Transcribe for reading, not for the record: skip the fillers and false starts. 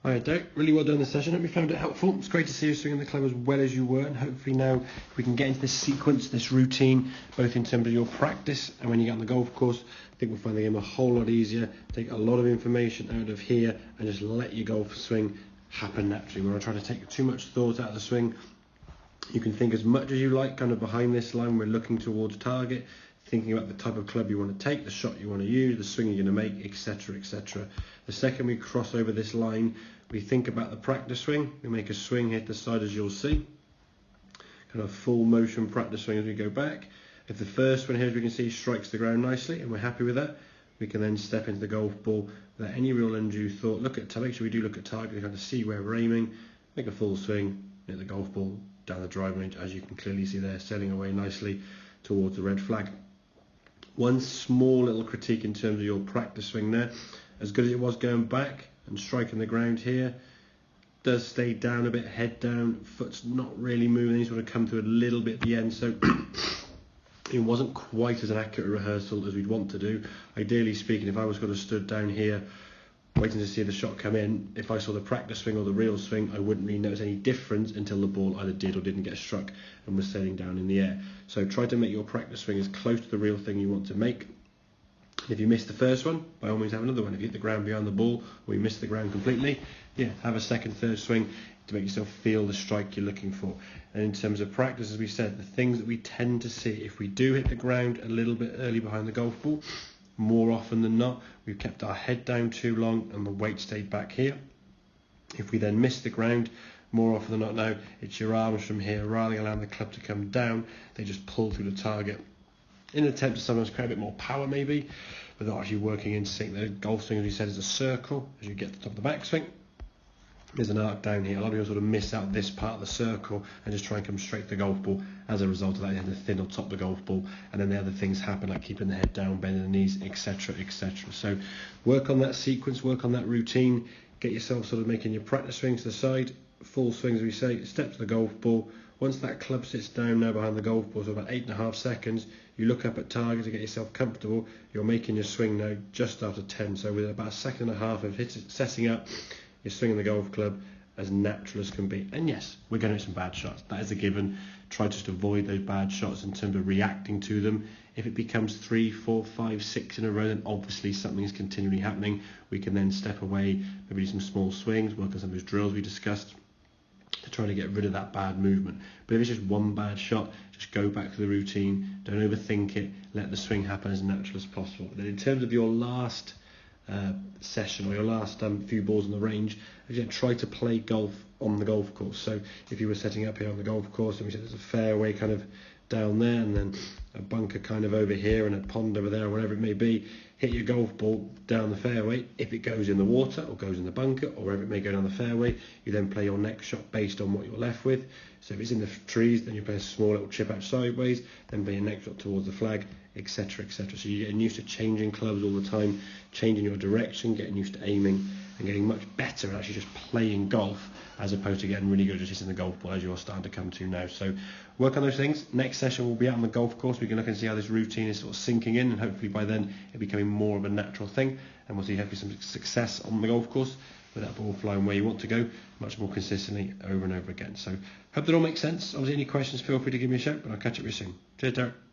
Alright, Derek, really well done this session. Hope you found it helpful. It's great to see you swinging the club as well as you were, and hopefully now we can get into this sequence, this routine, both in terms of your practice and when you get on the golf course. I think we'll find the game a whole lot easier, take a lot of information out of here and just let your golf swing happen naturally. We're not trying to take too much thought out of the swing. You can think as much as you like kind of behind this line. We're looking towards target, thinking about the type of club you want to take, the shot you want to use, the swing you're going to make, etc, etc. The second we cross over this line, we think about the practice swing. We make a swing, hit the side as you'll see. Kind of full motion practice swing as we go back. If the first one here, as we can see, strikes the ground nicely and we're happy with that, we can then step into the golf ball without any real undue thought. Make sure we do look at target, we kind of see where we're aiming, make a full swing, hit the golf ball down the driving range, as you can clearly see there, sailing away nicely towards the red flag. One small little critique in terms of your practice swing there, as good as it was going back and striking the ground here, does stay down a bit, head down, foot's not really moving, you sort of come through a little bit at the end, so it wasn't quite as an accurate rehearsal as we'd want to do. Ideally speaking, if I was going to stood down here waiting to see the shot come in, if I saw the practice swing or the real swing, I wouldn't really notice any difference until the ball either did or didn't get struck and was sailing down in the air. So try to make your practice swing as close to the real thing you want to make. If you miss the first one, by all means have another one. If you hit the ground behind the ball or you miss the ground completely, have a second, third swing to make yourself feel the strike you're looking for. And in terms of practice, as we said, the things that we tend to see, if we do hit the ground a little bit early behind the golf ball, more often than not, we've kept our head down too long and the weight stayed back here. If we then miss the ground, more often than not now, it's your arms from here, rather than allowing the club to come down, they just pull through the target in an attempt to sometimes create a bit more power maybe, but not actually working in sync. The golf swing, as we said, is a circle. As you get to the top of the backswing, there's an arc down here. A lot of people sort of miss out this part of the circle and just try and come straight to the golf ball. As a result of that, you have to thin or top the golf ball, and then the other things happen, like keeping the head down, bending the knees, etc, etc. So work on that sequence, work on that routine, get yourself sort of making your practice swings to the side, full swings, as we say, step to the golf ball. Once that club sits down now behind the golf ball, so about 8.5 seconds, you look up at target to get yourself comfortable. You're making your swing now just after 10. So with about 1.5 seconds of setting up, you're swinging the golf club as natural as can be. And yes, we're going to hit some bad shots. That is a given. Try just to avoid those bad shots in terms of reacting to them. If it becomes 3, 4, 5, 6 in a row, then obviously something is continually happening. We can then step away, maybe do some small swings, work on some of those drills we discussed, to try to get rid of that bad movement. But if it's just one bad shot, just go back to the routine, don't overthink it, let the swing happen as natural as possible. And then in terms of your last session or your last few balls on the range, again, try to play golf on the golf course. So if you were setting up here on the golf course and we said there's a fairway kind of down there and then a bunker kind of over here and a pond over there, or whatever it may be, hit your golf ball down the fairway. If it goes in the water or goes in the bunker or wherever it may go down the fairway, you then play your next shot based on what you're left with. So if it's in the trees, then you play a small little chip out sideways, then play your next shot towards the flag, etc, etc. So you're getting used to changing clubs all the time, changing your direction, getting used to aiming and getting much better at actually just playing golf, as opposed to getting really good at just hitting the golf ball, as you're starting to come to now. So work on those things. Next session we'll be out on the golf course. We can look and see how this routine is sort of sinking in, and hopefully by then it becoming more of a natural thing, and we'll see hopefully some success on the golf course with that ball flying where you want to go much more consistently over and over again. So hope that all makes sense. Obviously any questions, feel free to give me a shout, but I'll catch up with you soon. Cheers, Derek.